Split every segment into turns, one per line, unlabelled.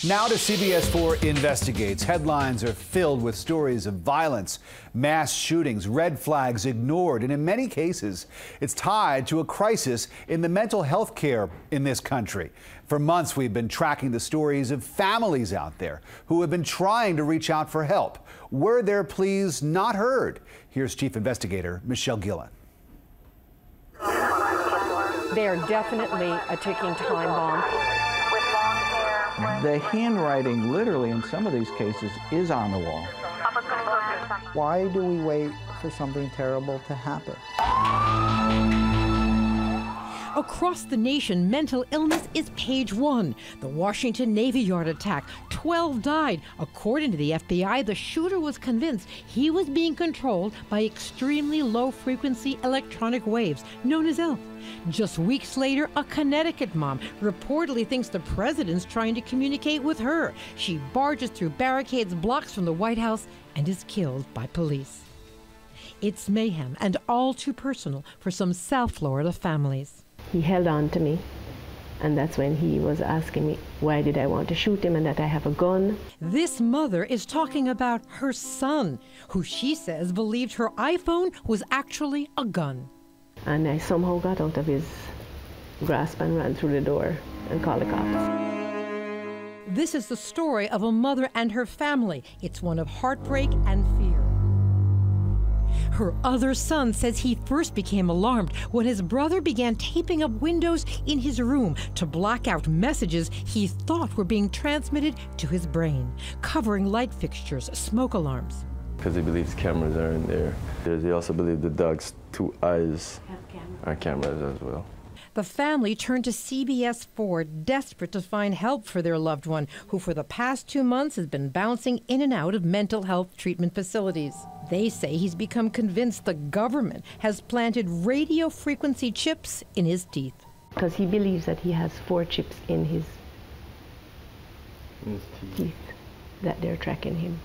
Now to CBS4 Investigates. Headlines are filled with stories of violence, mass shootings, red flags ignored, and in many cases, it's tied to a crisis in the mental health care in this country. For months, we've been tracking the stories of families out there who have been trying to reach out for help. Were their pleas not heard? Here's Chief Investigator Michelle Gillen.
They are definitely a ticking time bomb.
The handwriting, literally, in some of these cases, is on the wall.
Why do we wait for something terrible to happen?
Across the nation, mental illness is page one. The Washington Navy Yard attack, 12 died. According to the FBI, the shooter was convinced he was being controlled by extremely low-frequency electronic waves, known as ELF. Just weeks later, a Connecticut mom reportedly thinks the president's trying to communicate with her. She barges through barricades blocks from the White House and is killed by police. It's mayhem and all too personal for some South Florida families.
He held on to me, and that's when he was asking me why did I want to shoot him and that I have a gun.
This mother is talking about her son, who she says believed her iPhone was actually a gun.
And I somehow got out of his grasp and ran through the door and called the cops.
This is the story of a mother and her family. It's one of heartbreak and fear. Her other son says he first became alarmed when his brother began taping up windows in his room to block out messages he thought were being transmitted to his brain, covering light fixtures, smoke alarms.
Because he believes cameras are in there. He also believes the dog's two eyes are cameras as well.
The family turned to CBS4, desperate to find help for their loved one, who for the past 2 months has been bouncing in and out of mental health treatment facilities. They say he's become convinced the government has planted radio frequency chips in his teeth.
Because he believes that he has 4 chips in his teeth, that they're tracking him.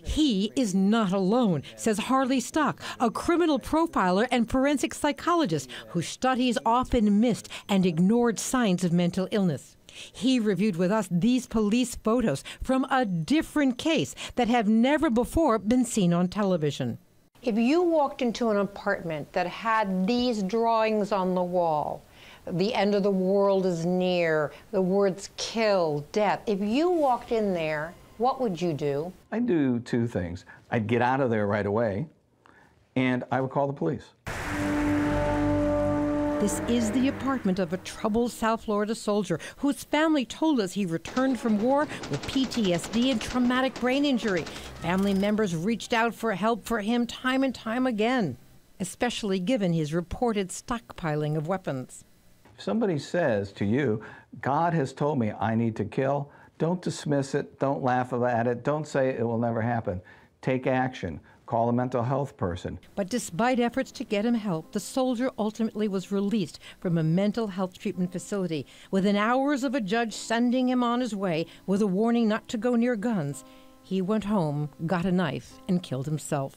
He is not alone, says Harley Stock, a criminal profiler and forensic psychologist whose studies often missed and ignored signs of mental illness. He reviewed with us these police photos from a different case that have never before been seen on television.
If you walked into an apartment that had these drawings on the wall, the end of the world is near, the words kill, death, if you walked in there, what would you do?
I'd do 2 things. I'd get out of there right away, and I would call the police.
This is the apartment of a troubled South Florida soldier whose family told us he returned from war with PTSD and traumatic brain injury. Family members reached out for help for him time and time again, especially given his reported stockpiling of weapons.
If somebody says to you, God has told me I need to kill, don't dismiss it, don't laugh at it, don't say it will never happen. Take action. Call a mental health person.
But despite efforts to get him help, the soldier ultimately was released from a mental health treatment facility within hours of a judge sending him on his way with a warning not to go near guns. He went home, got a knife, and killed himself.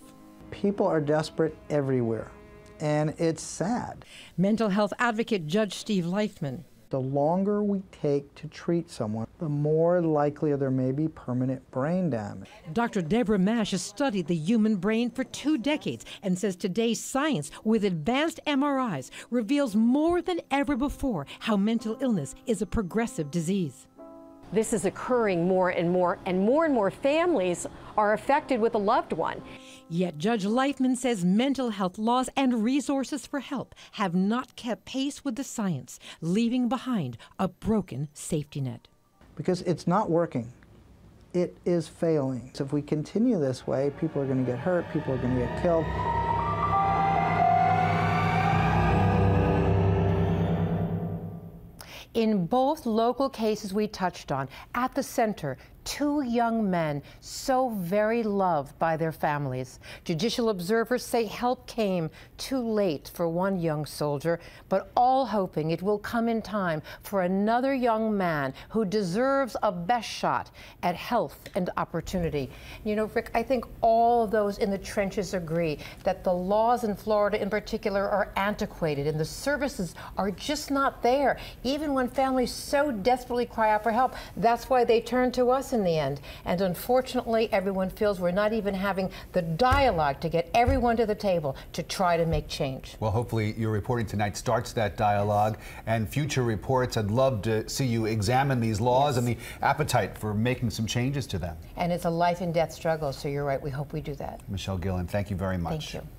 People are desperate everywhere, and it's sad.
Mental health advocate Judge Steve Leifman.
The longer we take to treat someone, the more likely there may be permanent brain damage.
Dr. Deborah Mash has studied the human brain for 2 decades and says today's science with advanced MRIs reveals more than ever before how mental illness is a progressive disease.
This is occurring more and more families are affected with a loved one.
Yet Judge Leifman says mental health laws and resources for help have not kept pace with the science, leaving behind a broken safety net.
Because it's not working. It is failing. So if we continue this way, people are going to get hurt, people are going to get killed.
In both local cases we touched on, at the center, 2 young men so very loved by their families. Judicial observers say help came too late for one young soldier, but all hoping it will come in time for another young man who deserves a best shot at health and opportunity. You know, Rick, I think all of those in the trenches agree that the laws in Florida in particular are antiquated and the services are just not there. Even when families so desperately cry out for help, that's why they turn to us in the end. And unfortunately, everyone feels we're not even having the dialogue to get everyone to the table to try to make change.
Well, hopefully your reporting tonight starts that dialogue, and future reports, I'd love to see you examine these laws and the appetite for making some changes to them.
And it's a life and death struggle, so you're right, we hope we do that.
Michelle Gillen, thank you very much.
Thank you.